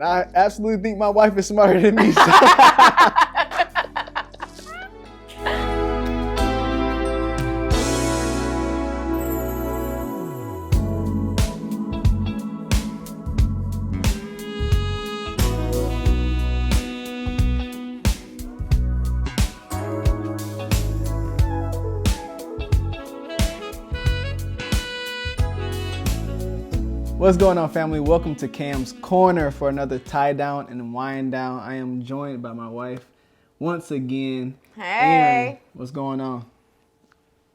I absolutely think my wife is smarter than me. What's going on, family? Welcome to Cam's Corner for another tie down and wind down. I am joined by my wife once again. Hey. Aaron, what's going on?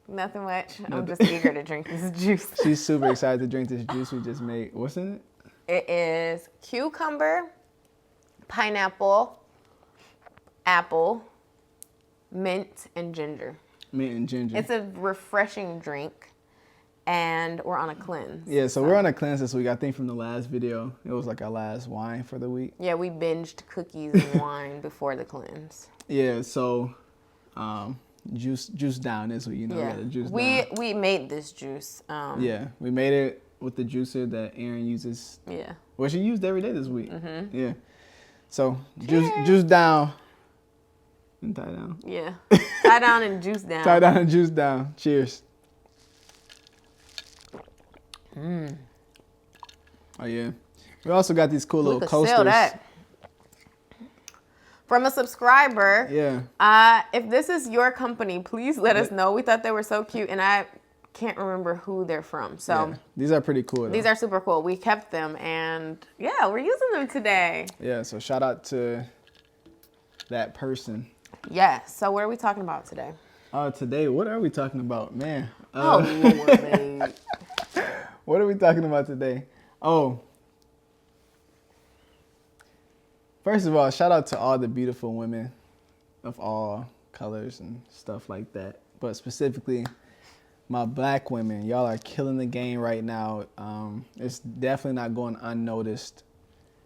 Nothing much. I'm just eager to drink this juice. She's super excited to drink this juice we just made. What's in it? It is cucumber, pineapple, apple, mint, and ginger. Mint and ginger. It's a refreshing drink, and we're on a cleanse. Yeah, so we're on a cleanse this week. I think from the last video, it was like our last wine for the week. Yeah, we binged cookies and wine before the cleanse. Yeah, so juice down this week, you know. Yeah, Juice we down. made this juice. Yeah, we made it with the juicer that Aaron uses. Yeah. Well, she used every day this week. Mm-hmm. Yeah. So juice down and tie down. Yeah. Tie down and juice down. Tie down and juice down. Cheers. Oh yeah. We also got these cool little coasters. Sell that. From a subscriber. Yeah. If this is your company, please let us know. We thought they were so cute, and I can't remember who they're from. So Yeah. These are pretty cool. These are super cool. We kept them, and yeah, we're using them today. Yeah. So shout out to that person. Yeah. So what are we talking about today? Today, what are we talking about, man? Oh Lord, babe. What are we talking about today? Oh. First of all, shout out to all the beautiful women of all colors and stuff like that. But specifically, my black women. Y'all are killing the game right now. It's definitely not going unnoticed.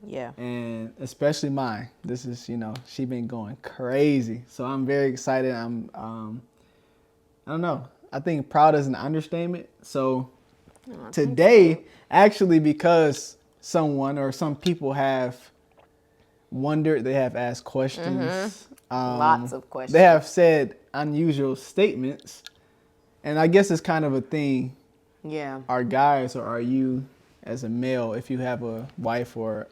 Yeah. And especially mine. This is, she been going crazy. So I'm very excited. I don't know. I think proud is an understatement. So today, actually, because someone or some people have wondered, they have asked questions. Lots of questions. They have said unusual statements. And I guess it's kind of a thing. Yeah. Are guys, or are you as a male, if you have a wife or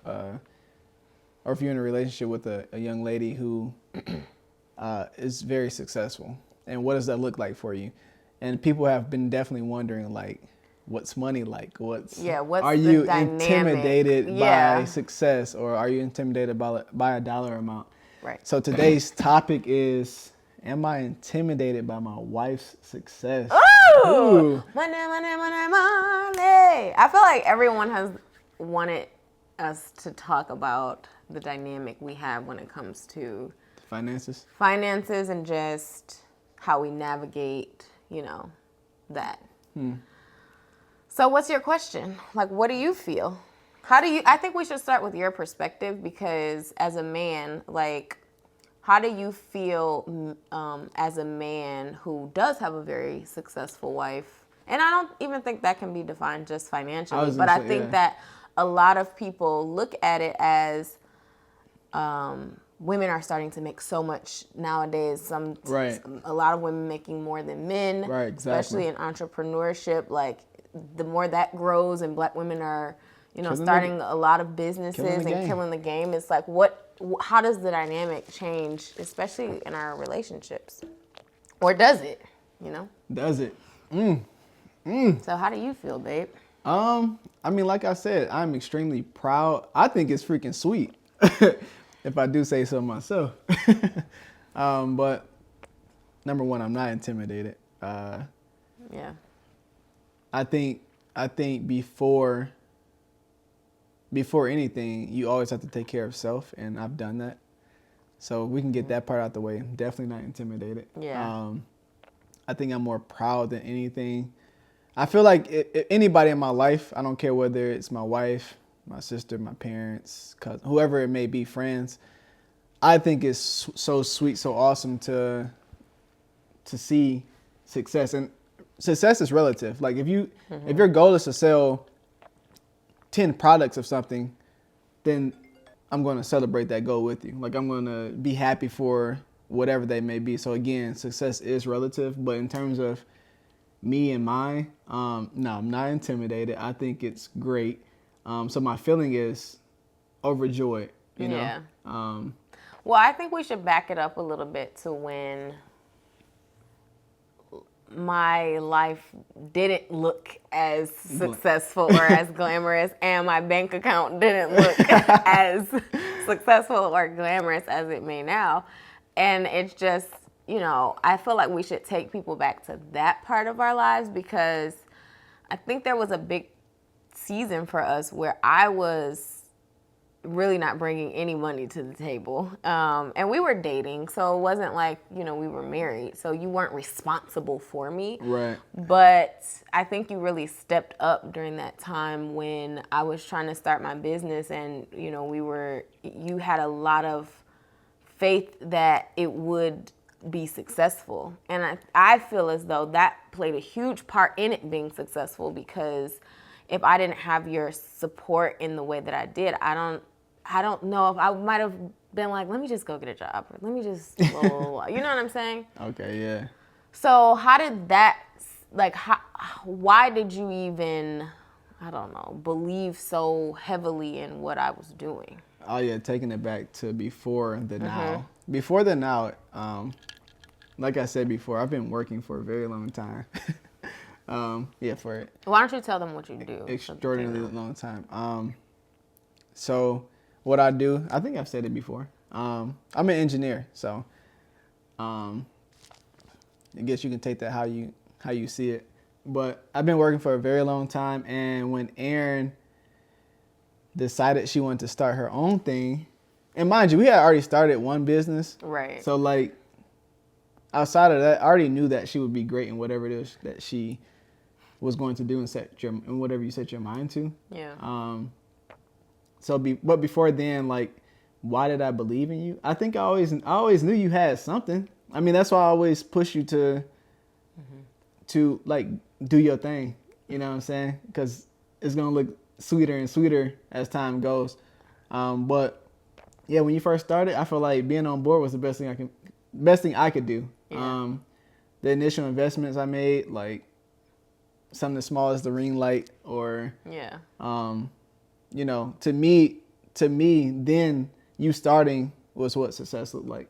if you're in a relationship with a young lady who is very successful, and what does that look like for you? And people have been definitely wondering, like, what's money like? What's are the you dynamic? intimidated by success, or are you intimidated by a dollar amount? Right. So today's topic is, am I intimidated by my wife's success? Ooh. Money, money, money, money. I feel like everyone has wanted us to talk about the dynamic we have when it comes to Finances and just how we navigate, that. So what's your question? Like, what do you feel? I think we should start with your perspective, because as a man, like, how do you feel as a man who does have a very successful wife? And I don't even think that can be defined just financially, but I think that a lot of people look at it as women are starting to make so much nowadays. A lot of women making more than men, right, exactly. Especially in entrepreneurship. Like, the more that grows and black women are, starting a lot of businesses and killing the game, it's like, how does the dynamic change, especially in our relationships? Or does it, Does it? So how do you feel, babe? I mean, like I said, I'm extremely proud. I think it's freaking sweet, if I do say so myself. But number one, I'm not intimidated. Yeah. I think before anything, you always have to take care of self, and I've done that. So we can get that part out the way. I'm definitely not intimidated. Yeah. I think I'm more proud than anything. I feel like if anybody in my life, I don't care whether it's my wife, my sister, my parents, cousin, whoever it may be, friends, I think it's so sweet, so awesome to see success. And success is relative. Like, if your goal is to sell 10 products of something, then I'm going to celebrate that goal with you. Like, I'm going to be happy for whatever they may be. So again, success is relative, but in terms of me and mine, no, I'm not intimidated. I think it's great. So my feeling is overjoyed, you know? Yeah. Well, I think we should back it up a little bit to when my life didn't look as successful or as glamorous, and my bank account didn't look as successful or glamorous as it may now. And it's just, you know, I feel like we should take people back to that part of our lives, because I think there was a big season for us where I was really not bringing any money to the table. And we were dating, so it wasn't like, you know, we were married. So you weren't responsible for me. Right. But I think you really stepped up during that time when I was trying to start my business, and, you know, you had a lot of faith that it would be successful. And I feel as though that played a huge part in it being successful, because if I didn't have your support in the way that I did, I don't know if I might have been like, let me just go get a job, or let me just, blah, blah, blah. You know what I'm saying? Okay, yeah. So how did that, like, why did you even, I don't know, believe so heavily in what I was doing? Oh yeah, taking it back to before the now. Before the now, like I said before, I've been working for a very long time. For it. Why don't you tell them what you do? Extraordinarily long time. So what I do, I think I've said it before. I'm an engineer, so I guess you can take that how you see it. But I've been working for a very long time, and when Erin decided she wanted to start her own thing, and mind you, we had already started one business. Right. So like outside of that, I already knew that she would be great in whatever it is that she was going to do and whatever you set your mind to. Yeah. But before then, like, why did I believe in you? I think I always knew you had something. I mean, that's why I always push you to like do your thing. You know what I'm saying? Because it's gonna look sweeter and sweeter as time goes. But yeah, when you first started, I feel like being on board was the best thing I could do. Yeah. The initial investments I made, like something as small as the ring light, or Yeah. you know, to me, then you starting was what success looked like.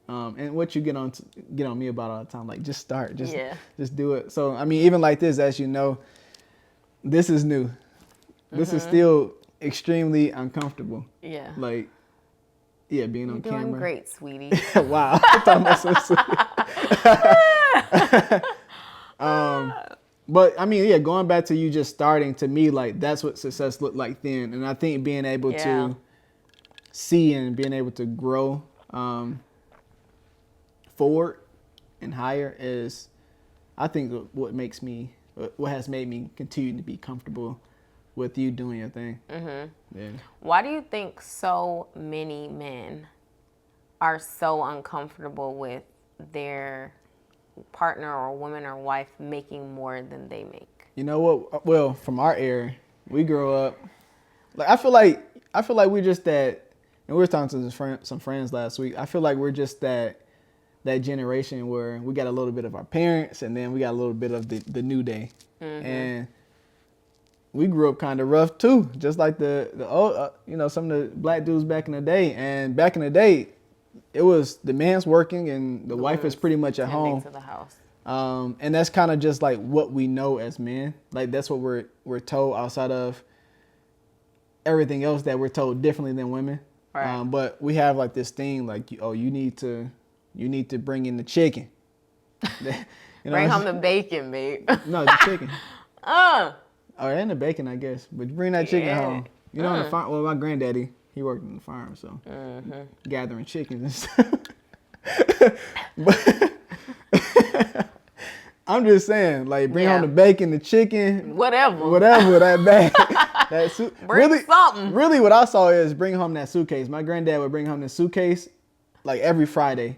And what you get on me about all the time, like just start, just do it. So I mean, even like this, as you know, this is new. This is still extremely uncomfortable. Yeah. Like, yeah, being You're on doing camera. great, sweetie. Wow, I thought about so sweet. But I mean, yeah, going back to you just starting, to me, like that's what success looked like then. And I think being able to see and being able to grow forward and higher is, I think, what has made me continue to be comfortable with you doing your thing. Mm-hmm. Yeah. Why do you think so many men are so uncomfortable with their partner or woman or wife making more than they make? You know what? Well, from our era, we grew up. Like I feel like we're just that. And we were talking to some friends last week. I feel like we're just that generation where we got a little bit of our parents, and then we got a little bit of the new day. Mm-hmm. And we grew up kind of rough too, just like the old, some of the black dudes back in the day. And back in the day, it was the man's working and the wife is pretty much at home. To the house. And that's kind of just like what we know as men. Like that's what we're told, outside of everything else that we're told differently than women. Right. But we have like this thing like, you need to bring in the chicken. Bring home the bacon, babe. No, the chicken. Oh, and the bacon, I guess. But you bring that chicken home. You know, on the farm. Well, my granddaddy, he worked on the farm, so gathering chickens and stuff. But I'm just saying, like, bring home the bacon, the chicken, whatever that bag, that suit. Bring something. Really, what I saw is bring home that suitcase. My granddad would bring home the suitcase, like every Friday.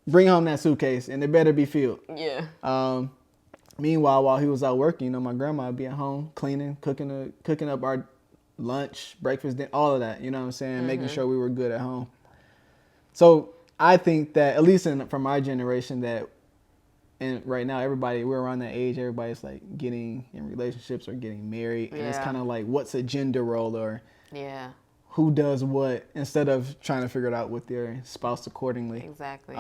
Bring home that suitcase, and it better be filled. Yeah. Meanwhile, while he was out working, my grandma would be at home cleaning, cooking up our lunch, breakfast, all of that. You know what I'm saying? Making sure we were good at home. So I think that, at least from my generation, that, and right now we're around that age, everybody's like getting in relationships or getting married. And it's kind of like, what's a gender role, or who does what, instead of trying to figure it out with their spouse accordingly. Exactly.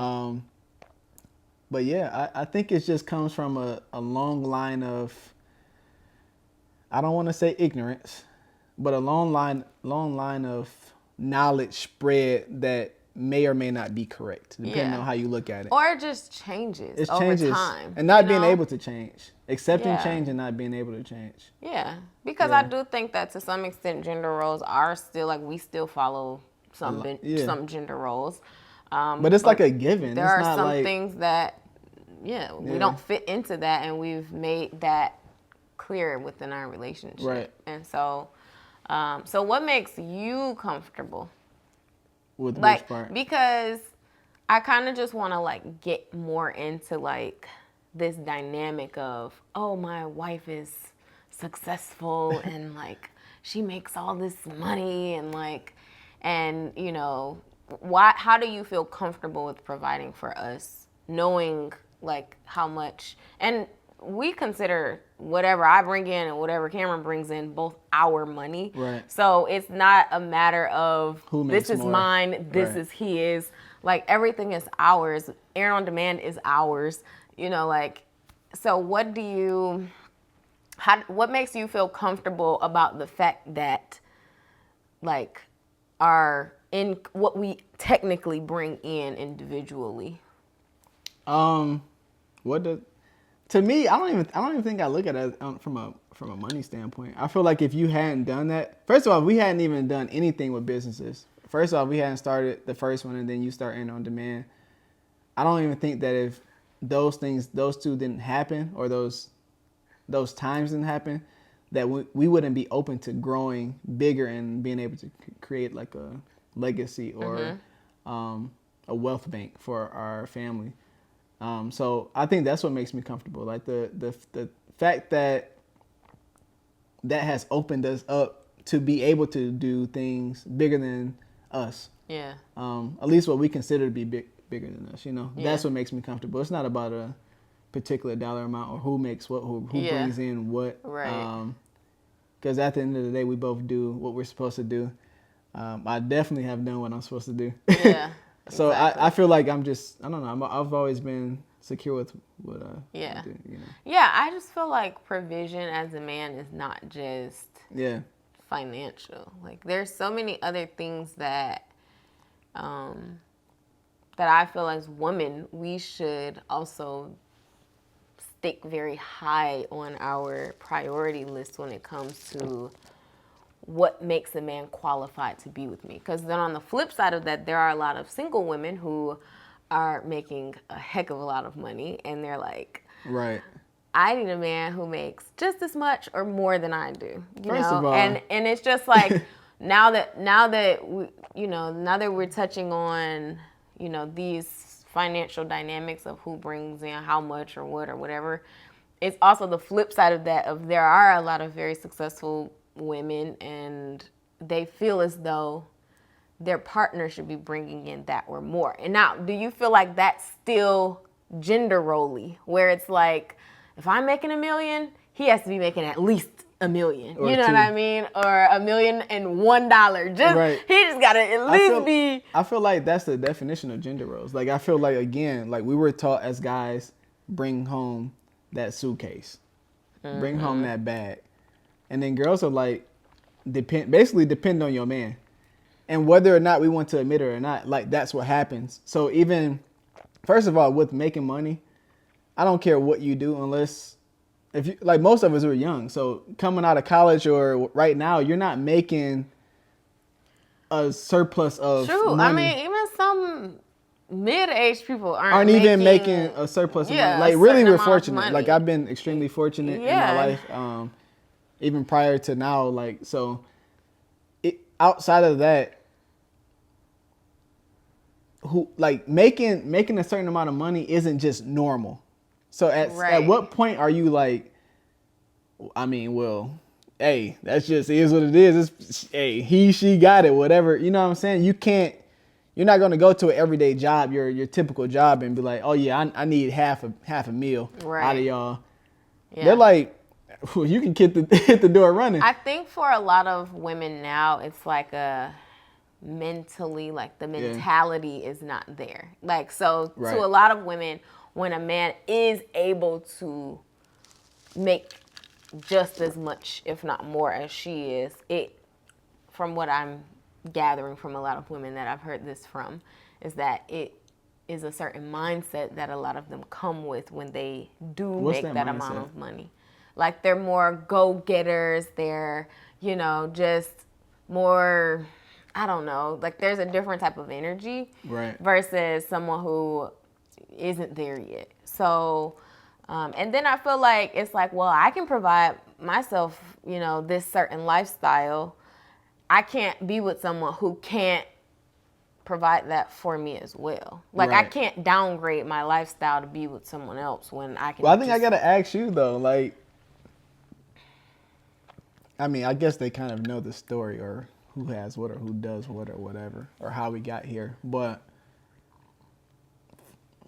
But yeah, I think it just comes from a long line of, I don't want to say ignorance, but a long line of knowledge spread that may or may not be correct, depending on how you look at it. Or it just changes It over changes, time. and not being able to change. Accepting change and not being able to change. Yeah, because I do think that to some extent gender roles are still, like, we still follow some gender roles. But it's like a given. There it's are not some like, things that, we don't fit into that, and we've made that clear within our relationship. Right. And so, so what makes you comfortable? With like, which part? Because I kind of just want to, like, get more into, like, this dynamic of, oh, my wife is successful and, like, she makes all this money, and, like, and, you know, how do you feel comfortable with providing for us, knowing, like, how much, and we consider whatever I bring in and whatever Cameron brings in both our money. Right. So it's not a matter of who makes this is more. mine, this is his. Like, everything is ours. Air on Demand is ours. You know, like, so what makes you feel comfortable about the fact that, like, what we technically bring in individually? To me, I don't even think I look at it from a money standpoint. I feel like if you hadn't done that, first of all, we hadn't even done anything with businesses. First off, we hadn't started the first one, and then you start Air on Demand. I don't even think that if those two didn't happen, or those times didn't happen, that we wouldn't be open to growing bigger and being able to create, like, a legacy or a wealth bank for our family. So I think that's what makes me comfortable. Like, the fact that has opened us up to be able to do things bigger than us. Yeah. At least what we consider to be bigger than us, you know. Yeah. That's what makes me comfortable. It's not about a particular dollar amount or who makes what, who brings in what. Right. Because at the end of the day, we both do what we're supposed to do. I definitely have done what I'm supposed to do. Yeah. So exactly. I feel like I don't know. I've always been secure with what I do, you know. Yeah, I just feel like provision as a man is not just financial. Like, there's so many other things that that I feel as women we should also stick very high on our priority list when it comes to what makes a man qualified to be with me. Because then on the flip side of that, there are a lot of single women who are making a heck of a lot of money, and they're like, right, I need a man who makes just as much or more than I do. First of all, and it's just like now that we're touching on, you know, these financial dynamics of who brings in how much or what or whatever, it's also the flip side of that, of there are a lot of very successful women, and they feel as though their partner should be bringing in that or more. And now, do you feel like that's still gender role-y, where it's like, if I'm making $1 million, he has to be making at least $1 million. Or you know two. what I mean? Or $1,001. Just He just gotta at least be. I feel like that's the definition of gender roles. Like, I feel like, again, like, we were taught as guys, bring home that suitcase, bring home that bag. And then girls are like, basically depend on your man. And whether or not we want to admit it or not, like, that's what happens. So even, first of all, with making money, I don't care what you do unless, if you, like, most of us are young. So coming out of college or right now, you're not making a surplus of money. I mean, even some mid-aged people aren't even making a surplus of money. Like, really, we're fortunate. Like, I've been extremely fortunate in my life. Even prior to now, like, so outside of that, making a certain amount of money isn't just normal. So at what point are you like, I mean, well, hey, that's just is what it is. It's, hey, she got it, whatever. You know what I'm saying? You're not gonna go to an everyday job, your typical job, and be like, oh yeah, I need half a meal out of y'all. Yeah. They're like, you can hit the door running. I think for a lot of women now, it's like the mentality is not there. Like, so to a lot of women, when a man is able to make just as much, if not more, as she is, from what I'm gathering from a lot of women that I've heard this from, is that it is a certain mindset that a lot of them come with when they do make that amount of money. Like, they're more go-getters, they're, just more, I don't know, like there's a different type of energy versus someone who isn't there yet. So, and then I feel like it's like, well, I can provide myself, this certain lifestyle. I can't be with someone who can't provide that for me as well. Like, I can't downgrade my lifestyle to be with someone else when I can. Well, I think I got to ask you, though, like, I mean, I guess they kind of know the story or who has what or who does what or whatever or how we got here. But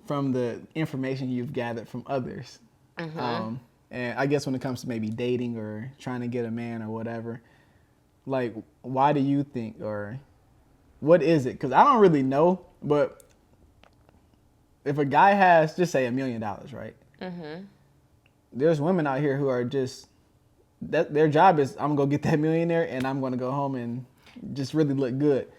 from the information you've gathered from others, and I guess when it comes to maybe dating or trying to get a man or whatever, like, why do you think, or what is it? Because I don't really know, but if a guy has, just say $1 million, right? There's women out here who are just, their job is, I'm going to get that millionaire and I'm going to go home and just really look good.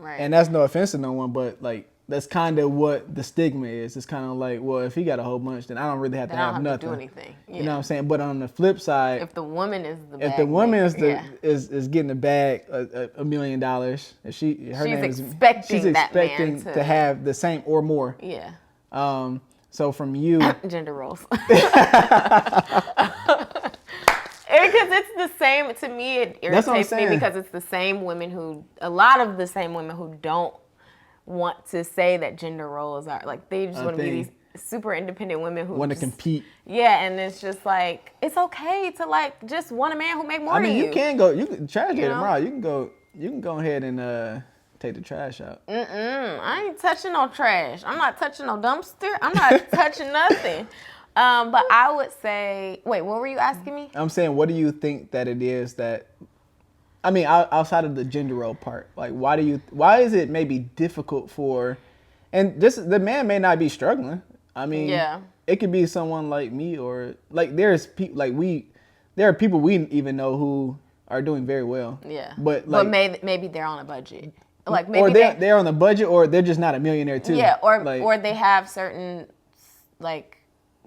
Right. And that's no offense to no one, but like, that's kind of what the stigma is. It's kind of like, well, if he got a whole bunch, then I don't really have to have nothing. To do anything. Yeah. You know what I'm saying? But on the flip side, if the woman is the bag, if the woman is getting a bag, $1 million, if she's expecting to have the same or more. Yeah. So from you, gender roles. Because it's the same, to me, it irritates me because it's the same women a lot of the same women who don't want to say that gender roles are, like, they just want to be these super independent women who want to compete. Yeah, and it's just like, it's okay to, like, just want a man who make more than you. You can trash day tomorrow. You can go ahead and take the trash out. I ain't touching no trash. I'm not touching no dumpster. I'm not touching nothing. But I would say, wait, what were you asking me? I'm saying, what do you think that it is that, I mean, outside of the gender role part, like, why is it maybe difficult for, and the man may not be struggling. I mean, it could be someone like me, or like there are people we even know who are doing very well. Yeah. But maybe they're on a budget. Like, maybe or they're on a budget, or they're just not a millionaire too. Yeah, or they have certain, like,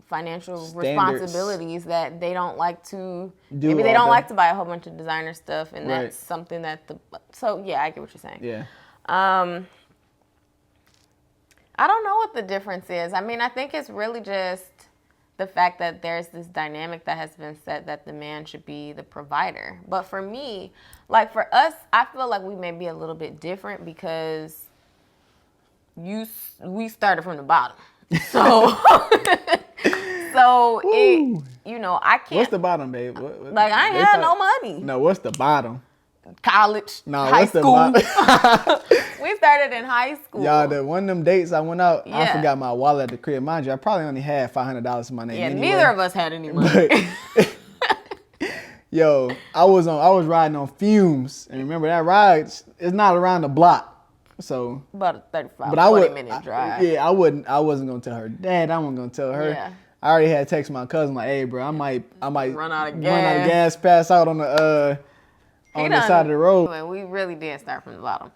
financial responsibilities that they don't like to do. Maybe they don't like to buy a whole bunch of designer stuff, and that's something that so yeah, I get what you're saying. Yeah. I don't know what the difference is. I mean, I think it's really just the fact that there's this dynamic that has been set that the man should be the provider. But for me, like, for us, I feel like we may be a little bit different because we started from the bottom. So So I can't. What's the bottom, babe? Like, I ain't had no money. No, what's the bottom? College, high school. We started in high school. Y'all, one of them dates I went out, I forgot my wallet at the crib. Mind you, I probably only had $500 in my name. Yeah, anyway. Neither of us had any money. Yo, I was riding on fumes, and remember that ride? It's not around the block. So about a 40-minute drive. I wasn't gonna tell her dad. I wasn't gonna tell her. Yeah. I already had text my cousin like, "Hey, bro, I might run out of gas, pass out on the side of the road." We really did start from the bottom.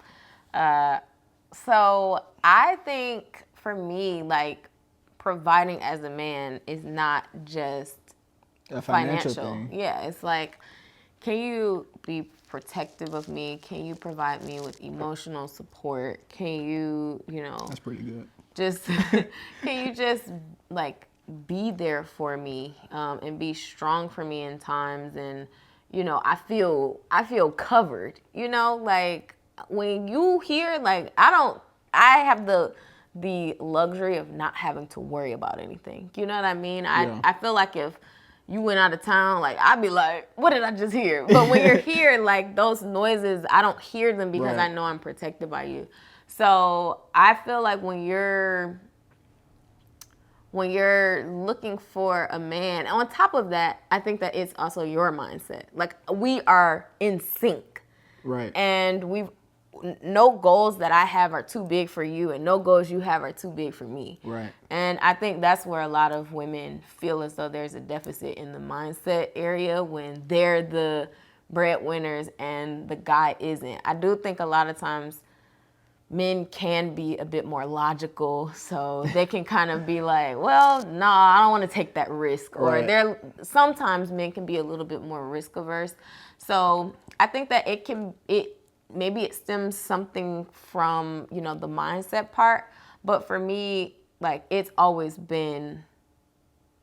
So I think for me, like, providing as a man is not just a financial thing. Yeah, it's like, can you be protective of me? Can you provide me with emotional support? Can you, That's pretty good. Can you just, like, be there for me, and be strong for me in times, and, I feel covered, like, when you hear, like, I have the luxury of not having to worry about anything. You know what I mean? I feel like if, you went out of town, like, I'd be like, what did I just hear? But when you're here, like, those noises, I don't hear them because I know I'm protected by you. So I feel like when you're looking for a man, on top of that, I think that it's also your mindset. Like, we are in sync. Right. And no goals that I have are too big for you, and no goals you have are too big for me. Right. And I think that's where a lot of women feel as though there's a deficit in the mindset area when they're the breadwinners and the guy isn't. I do think a lot of times men can be a bit more logical, so they can kind of be like, well, no, I don't want to take that risk. Or sometimes men can be a little bit more risk averse. So I think that maybe it stems something from, the mindset part. But for me, like, it's always been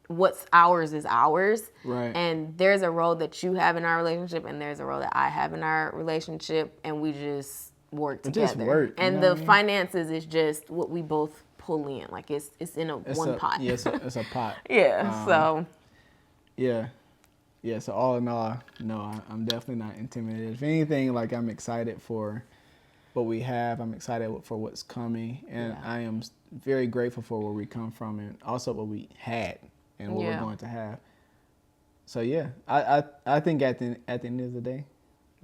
what's ours is ours. Right. And there's a role that you have in our relationship, and there's a role that I have in our relationship, and we just work together. Just work, and the finances is just what we both pull in. Like, it's in one pot. Yeah, it's a pot. Yeah. So. Yeah. Yeah. So all in all, no, I'm definitely not intimidated. If anything, like, I'm excited for what we have. I'm excited for what's coming, and I am very grateful for where we come from, and also what we had and what we're going to have. So yeah, I think at the end of the day,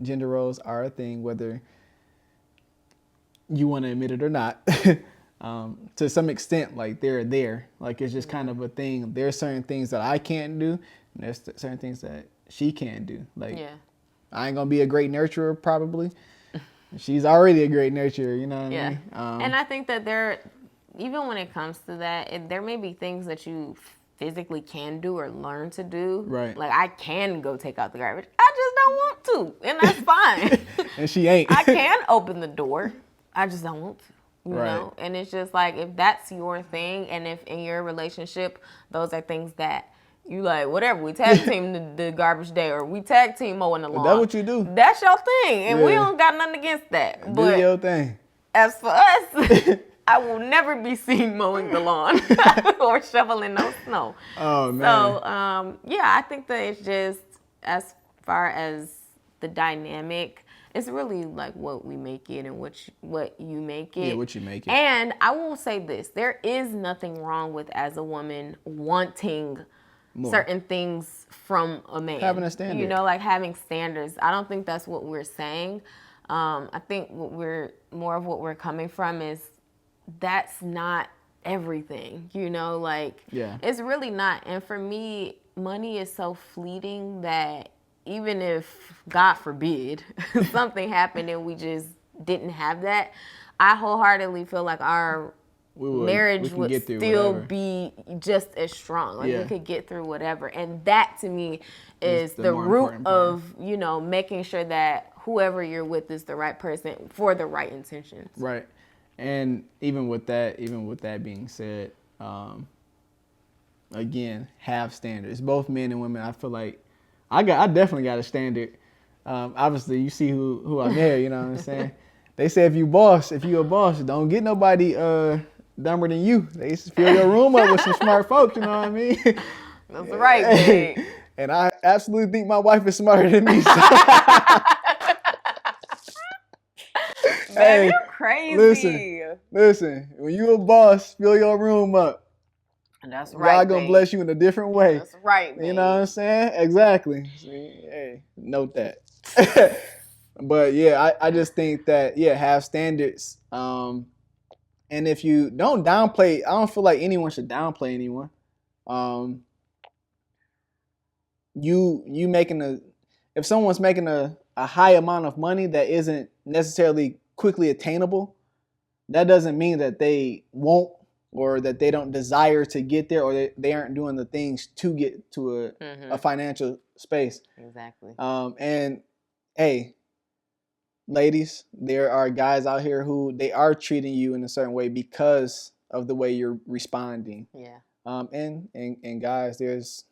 gender roles are a thing, whether you want to admit it or not. To some extent, like, they're there. Like, it's just kind of a thing. There's certain things that I can't do, and there's certain things that she can't do. Like, I ain't gonna be a great nurturer probably. She's already a great nurturer, you know what I mean? And I think that even when it comes to that, there may be things that you physically can do or learn to do. Right. Like, I can go take out the garbage. I just don't want to, and that's fine. And she ain't. I can open the door. I just don't want to. You know? And it's just like, if that's your thing, and if in your relationship, those are things that you like, whatever, we tag team the garbage day, or we tag team mowing the lawn. That's what you do. That's your thing, and we don't got nothing against that. Do your thing. As for us, I will never be seen mowing the lawn or shoveling no snow. Oh, man. So, I think that it's just, as far as the dynamic, it's really like what we make it and what you make it. Yeah, what you make it. And I will say this, there is nothing wrong with, as a woman, wanting certain things from a man. Having a standard. Like having standards. I don't think that's what we're saying. I think what we're coming from is that's not everything, it's really not. And for me, money is so fleeting that even if, God forbid, something happened and we just didn't have that, I wholeheartedly feel like our marriage would still be just as strong. Like, we could get through whatever. And that, to me, is the root of, making sure that whoever you're with is the right person for the right intentions. Right. And even with that being said, again, have standards. Both men and women, I feel like I definitely got a standard. Obviously, you see who I marry, you know what I'm saying? They say if you a boss, don't get nobody dumber than you. They fill your room up with some smart folks, you know what I mean? That's right, babe. And I absolutely think my wife is smarter than me. So. Babe, you're crazy. Listen, when you a boss, fill your room up. That's right. God gonna bless you in a different way. That's right, babe. You know what I'm saying? Exactly. Hey, note that. But yeah, I just think that, have standards. And if you don't downplay, I don't feel like anyone should downplay anyone. If someone's making a high amount of money that isn't necessarily quickly attainable, that doesn't mean that they won't, or that they don't desire to get there, or they aren't doing the things to get to a financial space. Exactly. And hey, ladies, there are guys out here who they are treating you in a certain way because of the way you're responding. Yeah. And guys, it's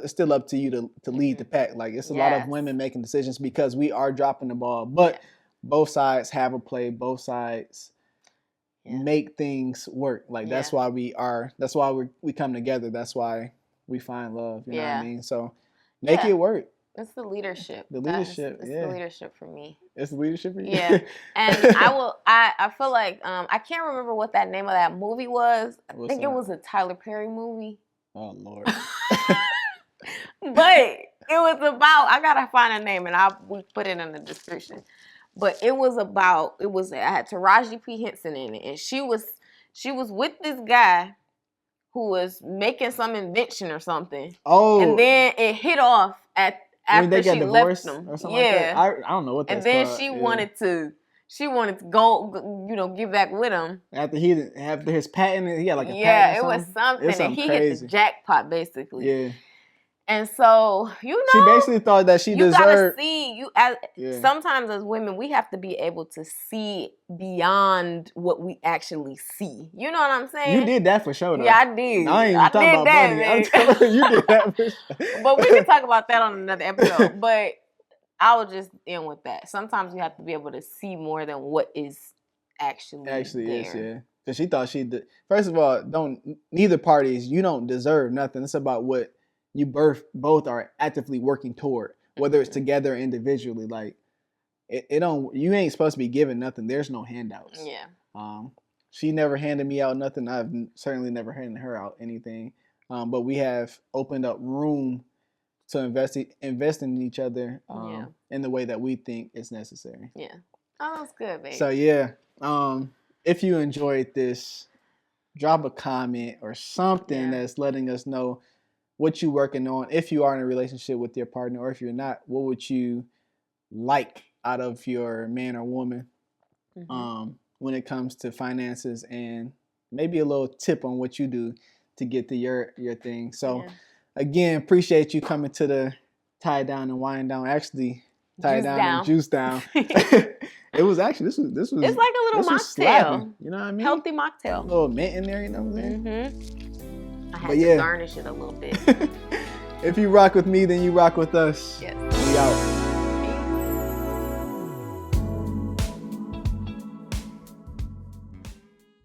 still up to you to lead the pack. Like, it's a lot of women making decisions because we are dropping the ball, but both sides have a play. Both sides make things work. Like, that's why we come together. That's why we find love. You know what Yeah. I mean? So make Yeah. it work. It's the leadership. The leadership, It's yeah. the leadership for me. It's the leadership for you? Yeah. And I feel like, I can't remember what that name of that movie was. I think it was a Tyler Perry movie. Oh, Lord. But it was about, I gotta find a name and we put it in the description. But it had Taraji P. Henson in it, and she was with this guy who was making some invention or something. Oh. And then it hit off after she left him. Or something like that. I don't know what that's called. And then called. she wanted to go, get back with him. After his patent, he had like a patent. Yeah, it was something, and he crazy. hit the jackpot basically. Yeah. And so, she basically thought that she deserved. You gotta see, sometimes as women, we have to be able to see beyond what we actually see. You know what I'm saying? You did that for sure, though. Yeah, I did. I ain't even talking about money. Man. I'm telling you, you did that for sure. But we can talk about that on another episode. But I will just end with that. Sometimes you have to be able to see more than what is actually there. Is, yeah. Because she thought first of all, neither parties, you don't deserve nothing. It's about what you both are actively working toward, whether it's together or individually. Like you ain't supposed to be giving nothing. There's no handouts. Yeah. She never handed me out nothing. I've certainly never handed her out anything. But we have opened up room to invest in each other in the way that we think is necessary. Yeah. Oh, that's good, babe. So yeah, if you enjoyed this, drop a comment or something that's letting us know what you're working on. If you are in a relationship with your partner, or if you're not, what would you like out of your man or woman when it comes to finances, and maybe a little tip on what you do to get to your thing. So again, appreciate you coming to the Tie Down and Wind Down. Actually, Tie Down and Juice Down. It was actually this was. It's like a little mocktail. You know what I mean? Healthy mocktail. A little mint in there. You know what I'm saying? I had to garnish it a little bit. If you rock with me, then you rock with us. Yes. We out.